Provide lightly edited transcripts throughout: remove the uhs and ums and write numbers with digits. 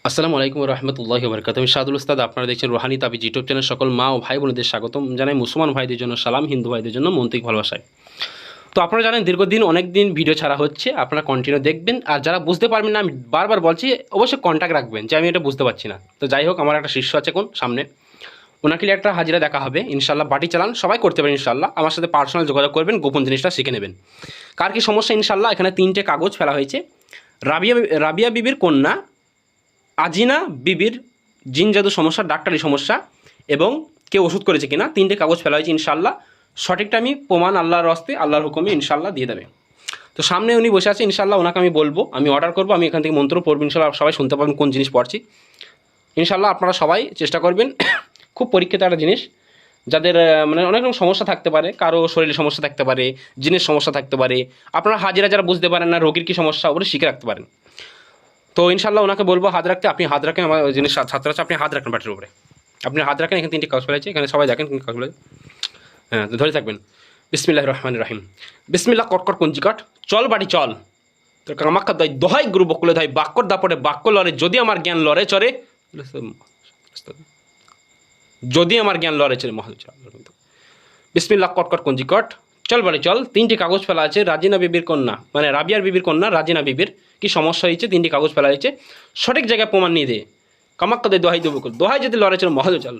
আসসালামু আলাইকুম রহমতুল্লাহি ওবরকাতুহু। আমি সাদুল উস্তাদ, আপনারা দেখছেন রুহানি তাবিজ ইউটিউব চ্যানেল। সকল মা ও ভাই বোনদের স্বাগতম জানাই। মুসলমান ভাইদের জন্য সালাম, হিন্দু ভাইদের জন্য মন্ত্রিক ভালোবাসায়। তো আপনারা জানেন দীর্ঘদিন অনেক দিন ভিডিও ছাড়া হচ্ছে, আপনারা কন্টিনিউ দেখবেন। আর যারা বুঝতে পারবেন না, আমি বারবার বলছি, অবশ্যই কন্ট্যাক্ট রাখবেন যে আমি এটা বুঝতে পারছি না। তো যাই হোক, আমার একটা শিষ্য আছে কোন সামনে, ওনাকে একটা হাজিরা দেখা হবে ইনশাল্লাহ। বাটি চালান সবাই করতে পারেন ইনশাল্লাহ। আমার সাথে পার্সোনাল যোগাযোগ করবেন, গোপন জিনিসটা শিখে নেবেন। কার কি সমস্যা ইনশাল্লাহ। এখানে 3টে কাগজ ফেলা হয়েছে। রাবিয়া বিবির কন্যা আজিনা বিবির জিন জাদু সমস্যা, ডাক্তারি সমস্যা এবং কেউ ওষুধ করেছে কিনা, 3টে কাগজ ফেলা হয়েছে ইনশাল্লাহ। সঠিকটা আমি প্রমাণ আল্লাহর হস্তে, আল্লাহর হুকুমে ইনশাল্লাহ দিয়ে দেবে। তো সামনে উনি বসে আছে ইনশাল্লাহ, ওনাকে আমি বলবো, আমি অর্ডার করবো, আমি এখান থেকে মন্ত্র পড়বো ইনশাল্লাহ। সবাই শুনতে পাবেন কোন জিনিস পড়ছি ইনশাল্লাহ। আপনারা সবাই চেষ্টা করবেন। খুব পরীক্ষিত একটা জিনিস, যাদের মানে অনেক রকম সমস্যা থাকতে পারে, কারো শরীরে সমস্যা থাকতে পারে, জিনের সমস্যা থাকতে পারে। আপনারা হাজিরা যারা বুঝতে পারেন না রোগীর কী সমস্যা, ওগুলো শিখে রাখতে পারেন। তো ইনশাল্লাহ ওনাকে বলবো হাত রাখতে। আপনি হাত রাখেন, আমার যিনি ছাত্র আছে আপনি হাত রাখেন বাটির উপরে, আপনি হাত রাখেন। এখানে 3টে কাগজ ফেলেছে, এখানে সবাই দেখেন কাগজ ফেলেছে। হ্যাঁ, তো ধরে থাকবেন। বিসমিল্লাহির রহমানির রহিম। বিসমিল্লাহ কটকট কুঞ্জিকট চল বাটি চল। তো কামাক্কা দয় দহাই গুরু বকুলে দয় বাক্যর দাপটে বাক্য লড়ে, যদি আমার জ্ঞান লড়ে চরে, যদি আমার জ্ঞান লড়ে চরে মহাদ। বিসমিল্লাহ কটকট কুঞ্জিকট চল বাড়ি চল। 3টে কাগজ ফেলা আছে। রাজিনা বিবির কন্যা, মানে রাবিয়ার বিবির কন্যা রাজিনা বিবির কি সমস্যা হয়েছে, 3টে কাগজ ফেলা হয়েছে। সঠিক জায়গায় প্রমাণ নিয়ে দে। কামাক্কা দে দোহাই দেবো, দোহাই যদি লড়ে চল মহাদ চল।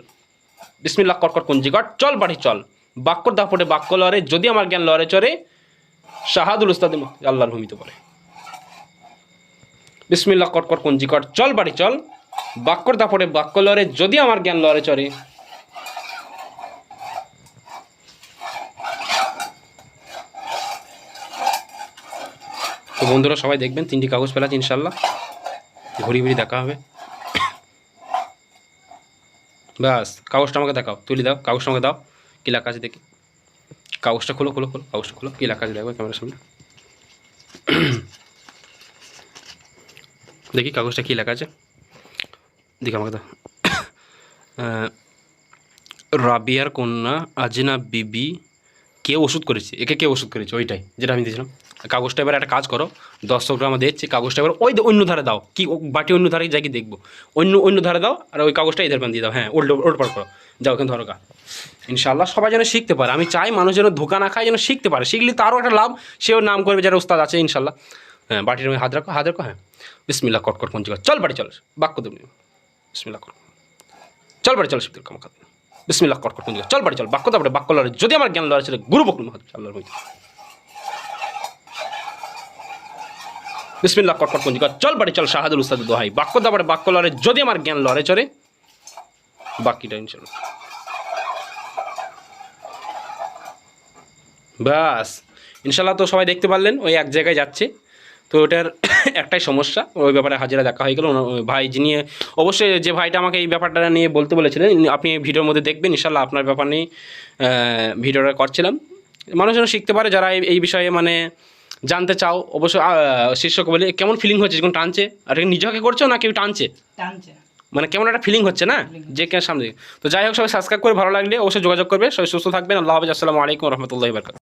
বিসমিল্লাহ কটকট কুঞ্জিকট চল বাড়ি চল। বাক্যর দাপটে বাক্য লড়ে, যদি আমার জ্ঞান লড়ে চরে, শাহাদুল উস্তাদ আল্লাহর ভূমিতে পড়ে। বিসমিল্লাহ কটকট কুঞ্জিকট চল বাড়ি চল। বাক্যর দাপটে বাক্য লড়ে, যদি আমার জ্ঞান লড়ে চরে। তো বন্ধুরা সবাই দেখবেন, 3টে কাগজ ফেলাচ্ছে ইনশাল্লাহ। ঘুরি ঘুরি দেখা হবে। ব্যাস, কাগজটা আমাকে দেখাও, তুলি দাও, কাগজটা আমাকে দাও। কী লেখা আছে দেখি, কাগজটা খোলো খোলো খোলো, কাগজটা খোলো, কী লেখা আছে দেখো ক্যামেরার সামনে। দেখি কাগজটা কী লেখা আছে, দেখি আমাকে দাও। রাবিয়ার কন্যা আজিনা বিবি কে ওষুধ করেছে, একে কে ওষুধ করেছে, ওইটাই যেটা আমি দিয়েছিলাম। কাগজটা এবার একটা কাজ করো, দর্শকরা আমরা দেখছি, কাগজটা এবার ওই অন্য ধারে দাও। কি বাটি অন্য ধারে যাই কি দেখবো, অন্য ধারে দাও, আর ওই কাগজটা এদের পান দিয়ে দাও। হ্যাঁ, ওল্ট পার করো, যাও ওখানে ধরো গা। ইনশাআল্লাহ সবাই যেন শিখতে পারে। আমি চাই মানুষ যেন ধোকা না খায়, যেন শিখতে পারে। শিখলে তারও একটা লাভ, সেও নাম করবে যারা উস্তাদ আছে ইনশাআল্লাহ। হ্যাঁ, বাটির হাত রাখো, হাত রাখো। হ্যাঁ, বিসমিল্লাহ কটকট কুঞ্জিকট চল বাড়ি চল। বাক্য দেব, বিসমিল্লাহ কর চল বাড়ি চল। শিবদুল কামাকা বিসমিল্লাহ কটকট কুঞ্জিকট চল বাড়ি চল। বাক্য তারপরে বাক্য লড়ে, যদি আমার জ্ঞান লড়ে ছিল গুরু বকুল মহাদ আল্লাহর ভূমিতে। বিসমিল্লাহ কটকট কুঞ্জিকট চল বাড়ি চল। শাহাদুল উস্তাদ দোহাই বাক্য দাপটে বাক্য লড়ে, যদি আমার জ্ঞান লড়ে চরে। বাকিটা ইনশাল্লাহ। ব্যাস ইনশাল্লাহ। তো সবাই দেখতে পারলেন, ওই এক জায়গায় যাচ্ছে। তো ওটার একটাই সমস্যা, ওই ব্যাপারে হাজিরা দেখা হয়ে গেল। ভাই যিনি, অবশ্যই যে ভাইটা আমাকে এই ব্যাপারটা নিয়ে বলতে বলেছিলেন, আপনি ভিডিওর মধ্যে দেখবেন ইনশাল্লাহ। আপনার ব্যাপার নিয়ে ভিডিওটা করছিলাম, মানুষ যেন শিখতে পারে। যারা এই বিষয়ে মানে জানতে চাও, অবশ্যই শীর্ষক বলে কেমন ফিলিং হচ্ছে যখন টানছে, আর নিজেকে করছো না কেউ টানছে, মানে কেমন একটা ফিলিং হচ্ছে না যে কেন সামনে। তো যাই হোক, সবাই সাবস্ক্রাইব করে ভালো লাগলে অবশ্যই যোগাযোগ করবে। সবাই সুস্থ থাকবেন। আল্লাহ হাফেজ। আসসালামু আলাইকুম রহমতুল্লাহি ওয়া বারাকাতুহু।